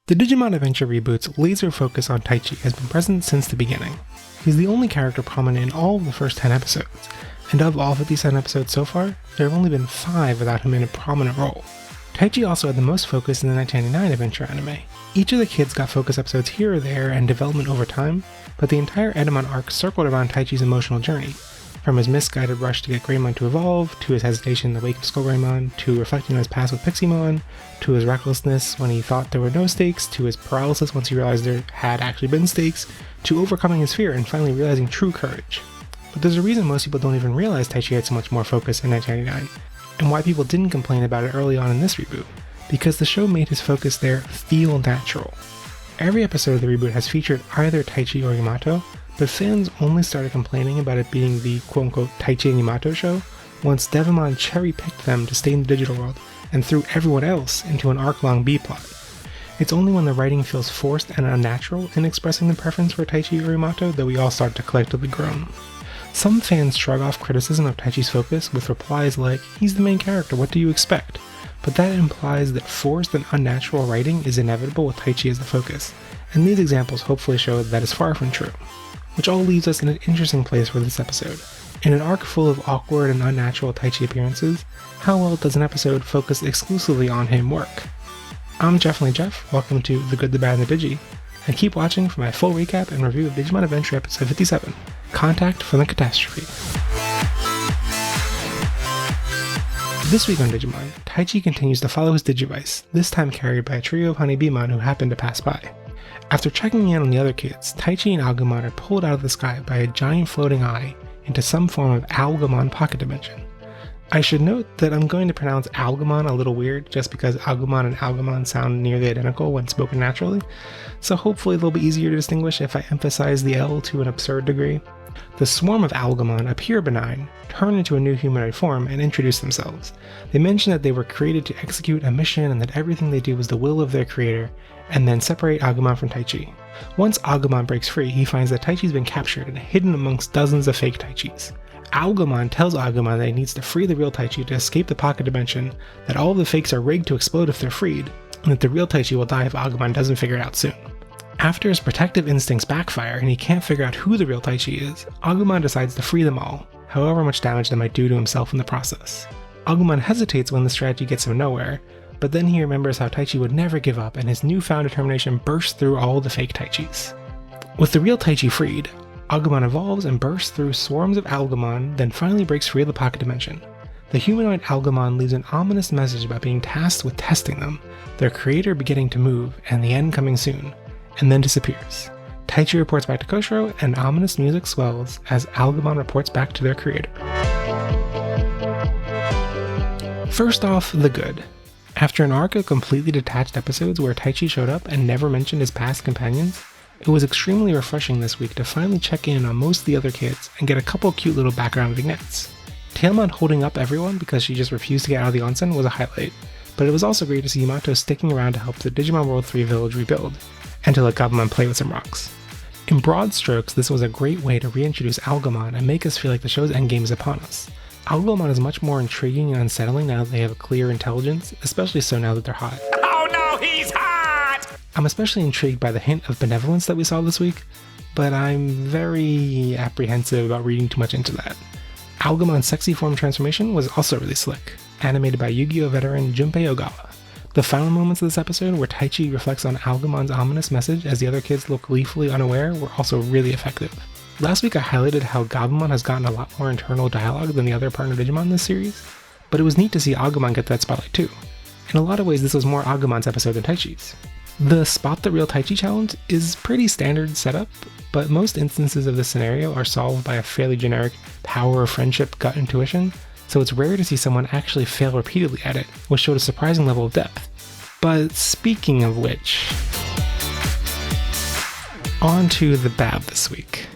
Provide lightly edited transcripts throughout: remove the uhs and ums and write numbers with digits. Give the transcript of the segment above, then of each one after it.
The Digimon Adventure reboot's laser focus on Taichi has been present since the beginning. He's the only character prominent in all of the first 10 episodes, and of all 57 episodes so far, there have only been 5 without him in a prominent role. Taichi also had the most focus in the 1999 Adventure anime. Each of the kids got focus episodes here or there and development over time, but the entire Edamon arc circled around Taichi's emotional journey, from his misguided rush to get Greymon to evolve, to his hesitation in the wake of Skull Greymon, to reflecting on his past with Piximon, to his recklessness when he thought there were no stakes, to his paralysis once he realized there had actually been stakes, to overcoming his fear and finally realizing true courage. But there's a reason most people don't even realize Taichi had so much more focus in 1999, and why people didn't complain about it early on in this reboot, because the show made his focus there feel natural. Every episode of the reboot has featured either Taichi or Yamato, but fans only started complaining about it being the quote-unquote Taichi and Yamato show once Devimon cherry-picked them to stay in the digital world and threw everyone else into an arc-long B-plot. It's only when the writing feels forced and unnatural in expressing the preference for Taichi or Yamato that we all start to collectively groan. Some fans shrug off criticism of Taichi's focus with replies like, "He's the main character, what do you expect?" But that implies that forced and unnatural writing is inevitable with Taichi as the focus, and these examples hopefully show that is far from true. Which all leaves us in an interesting place for this episode. In an arc full of awkward and unnatural Taichi appearances, how well does an episode focus exclusively on him work? I'm Definitely Jeff, welcome to The Good, the Bad, and the Digi, and keep watching for my full recap and review of Digimon Adventure episode 57, Contact from the Catastrophe. This week on Digimon, Taichi continues to follow his Digivice, this time carried by a trio of Honeybeemon who happen to pass by. After checking in on the other kids, Taichi and Agumon are pulled out of the sky by a giant floating eye into some form of Algamon pocket dimension. I should note that I'm going to pronounce Algamon a little weird just because Agumon and Algamon sound nearly identical when spoken naturally, so hopefully they'll be easier to distinguish if I emphasize the L to an absurd degree. The swarm of Algamon appear benign, turn into a new humanoid form, and introduce themselves. They mention that they were created to execute a mission and that everything they do is the will of their creator, and then separate Agumon from Taichi. Once Agumon breaks free, he finds that Taichi's been captured and hidden amongst dozens of fake Taichis. Algamon tells Agumon that he needs to free the real Taichi to escape the pocket dimension, that all of the fakes are rigged to explode if they're freed, and that the real Taichi will die if Agumon doesn't figure it out soon. After his protective instincts backfire and he can't figure out who the real Taichi is, Agumon decides to free them all, however much damage they might do to himself in the process. Agumon hesitates when the strategy gets him nowhere, but then he remembers how Taichi would never give up and his newfound determination bursts through all the fake Taichis. With the real Taichi freed, Agumon evolves and bursts through swarms of Algamon, then finally breaks free of the pocket dimension. The humanoid Algamon leaves an ominous message about being tasked with testing them, their creator beginning to move, and the end coming soon, and then disappears. Taichi reports back to Koshiro, and ominous music swells as Algamon reports back to their creator. First off, the good. After an arc of completely detached episodes where Taichi showed up and never mentioned his past companions, it was extremely refreshing this week to finally check in on most of the other kids and get a couple cute little background vignettes. Tailmon holding up everyone because she just refused to get out of the onsen was a highlight, but it was also great to see Yamato sticking around to help the Digimon World 3 village rebuild, and to let Gabumon play with some rocks. In broad strokes, this was a great way to reintroduce Algamon and make us feel like the show's endgame is upon us. Algamon is much more intriguing and unsettling now that they have a clear intelligence, especially so now that they're hot. Oh no, he's hot! I'm especially intrigued by the hint of benevolence that we saw this week, but I'm very apprehensive about reading too much into that. Algamon's sexy form transformation was also really slick, animated by Yu-Gi-Oh! Veteran Junpei Ogawa. The final moments of this episode where Taichi reflects on Algamon's ominous message as the other kids look gleefully unaware were also really effective. Last week I highlighted how Gabumon has gotten a lot more internal dialogue than the other partner Digimon in this series, but it was neat to see Agumon get that spotlight too. In a lot of ways this was more Agumon's episode than Taichi's. The Spot the Real Taichi challenge is pretty standard setup, but most instances of this scenario are solved by a fairly generic power of friendship gut intuition, so it's rare to see someone actually fail repeatedly at it, which showed a surprising level of depth. But speaking of which, on to the bad this week.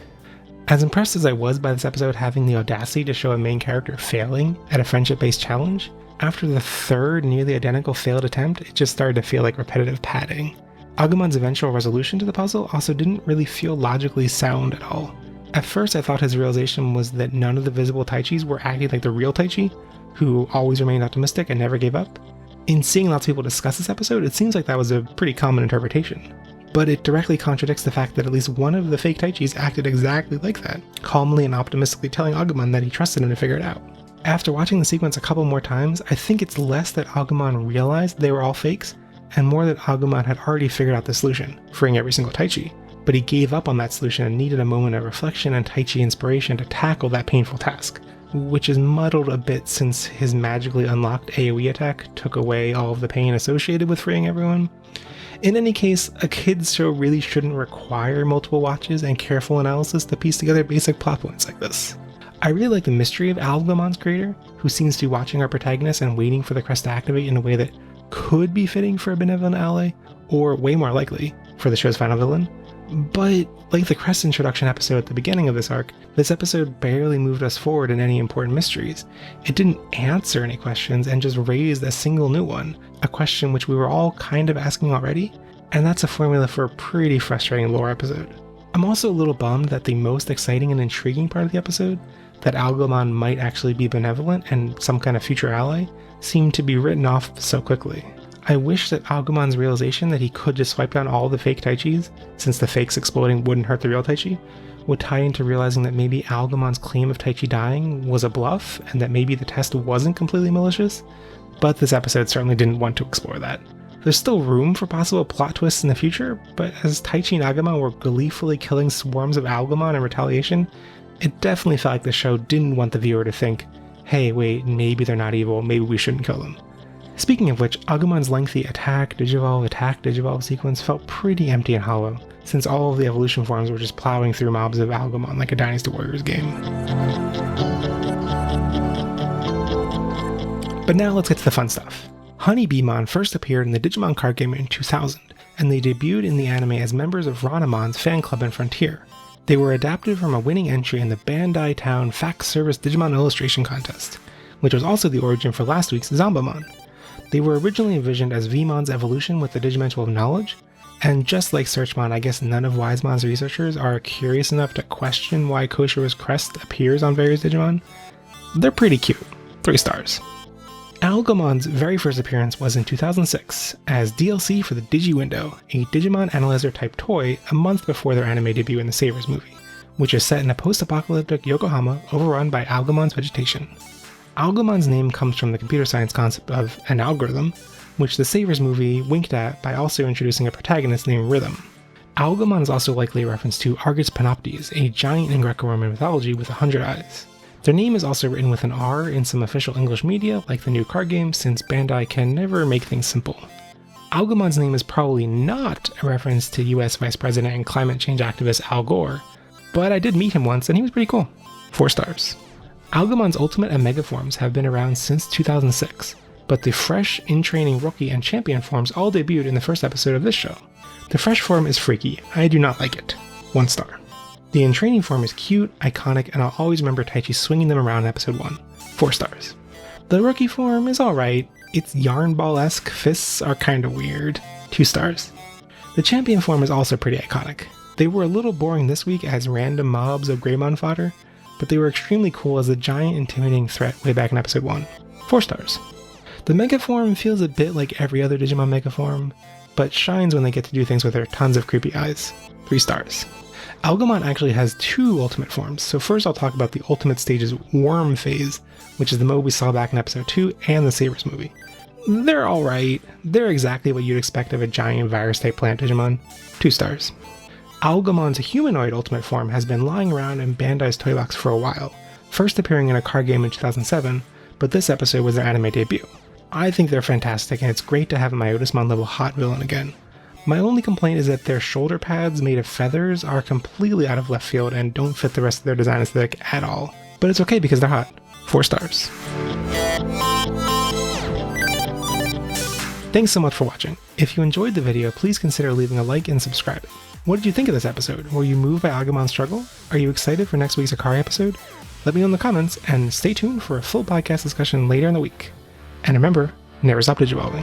As impressed as I was by this episode having the audacity to show a main character failing at a friendship-based challenge, after the third nearly identical failed attempt, it just started to feel like repetitive padding. Agumon's eventual resolution to the puzzle also didn't really feel logically sound at all. At first I thought his realization was that none of the visible Taichis were acting like the real Taichi, who always remained optimistic and never gave up. In seeing lots of people discuss this episode, it seems like that was a pretty common interpretation. But it directly contradicts the fact that at least one of the fake Taichis acted exactly like that, calmly and optimistically telling Agumon that he trusted him to figure it out. After watching the sequence a couple more times, I think it's less that Agumon realized they were all fakes, and more that Agumon had already figured out the solution, freeing every single Taichi. But he gave up on that solution and needed a moment of reflection and Taichi inspiration to tackle that painful task, which is muddled a bit since his magically unlocked AoE attack took away all of the pain associated with freeing everyone. In any case, a kids show really shouldn't require multiple watches and careful analysis to piece together basic plot points like this. I really like the mystery of Agumon's creator, who seems to be watching our protagonist and waiting for the crest to activate in a way that could be fitting for a benevolent ally, or way more likely, for the show's final villain. But, like the crest introduction episode at the beginning of this arc, this episode barely moved us forward in any important mysteries. It didn't answer any questions and just raised a single new one, a question which we were all kind of asking already, and that's a formula for a pretty frustrating lore episode. I'm also a little bummed that the most exciting and intriguing part of the episode, that Agumon might actually be benevolent and some kind of future ally, seemed to be written off so quickly. I wish that Agumon's realization that he could just swipe down all the fake Taichis, since the fakes exploding wouldn't hurt the real Taichi, would tie into realizing that maybe Agumon's claim of Taichi dying was a bluff, and that maybe the test wasn't completely malicious, but this episode certainly didn't want to explore that. There's still room for possible plot twists in the future, but as Taichi and Agumon were gleefully killing swarms of Agumon in retaliation, it definitely felt like the show didn't want the viewer to think, hey wait, maybe they're not evil, maybe we shouldn't kill them. Speaking of which, Agumon's lengthy attack Digivolve sequence felt pretty empty and hollow, since all of the evolution forms were just plowing through mobs of Agumon like a Dynasty Warriors game. But now let's get to the fun stuff. Honeybeemon first appeared in the Digimon card game in 2000, and they debuted in the anime as members of Ranamon's fan club in Frontier. They were adapted from a winning entry in the Bandai Town Fax Service Digimon Illustration Contest, which was also the origin for last week's Zombamon. They were originally envisioned as Vmon's evolution with the Digimental of Knowledge, and just like Searchmon, I guess none of Wisemon's researchers are curious enough to question why Koshiro's crest appears on various Digimon. They're pretty cute. 3 stars. Agumon's very first appearance was in 2006 as DLC for the Digi Window, a Digimon Analyzer type toy a month before their anime debut in the Savers movie, which is set in a post-apocalyptic Yokohama overrun by Agumon's vegetation. Agumon's name comes from the computer science concept of an algorithm, which the Savers movie winked at by also introducing a protagonist named Rhythm. Agumon is also likely a reference to Argus Panoptes, a giant in Greco-Roman mythology with 100 eyes. Their name is also written with an R in some official English media, like the new card game, since Bandai can never make things simple. Agumon's name is probably not a reference to US Vice President and climate change activist Al Gore, but I did meet him once and he was pretty cool. 4 stars. Agumon's Ultimate and Mega forms have been around since 2006, but the Fresh, In-Training Rookie, and Champion forms all debuted in the first episode of this show. The Fresh form is freaky, I do not like it. 1 star. The In-Training form is cute, iconic, and I'll always remember Taichi swinging them around in episode 1. 4 stars. The Rookie form is alright, its yarn ball-esque fists are kinda weird. 2 stars. The Champion form is also pretty iconic. They were a little boring this week as random mobs of Greymon fodder, but they were extremely cool as a giant intimidating threat way back in episode 1. 4 stars. The Mega form feels a bit like every other Digimon Mega form, but shines when they get to do things with their tons of creepy eyes. 3 stars. Agumon actually has 2 ultimate forms, so first I'll talk about the ultimate stage's Worm phase, which is the mode we saw back in episode 2 and the Savers movie. They're alright, they're exactly what you'd expect of a giant virus-type plant Digimon. 2 stars. Agumon's humanoid ultimate form has been lying around in Bandai's toy box for a while, first appearing in a card game in 2007, but this episode was their anime debut. I think they're fantastic, and it's great to have a Myotismon level hot villain again. My only complaint is that their shoulder pads made of feathers are completely out of left field and don't fit the rest of their design aesthetic at all, but it's okay because they're hot. 4 stars. Thanks so much for watching. If you enjoyed the video, please consider leaving a like and subscribing. What did you think of this episode? Were you moved by Agumon's struggle? Are you excited for next week's Akari episode? Let me know in the comments, and stay tuned for a full podcast discussion later in the week. And remember, never stop digivolving.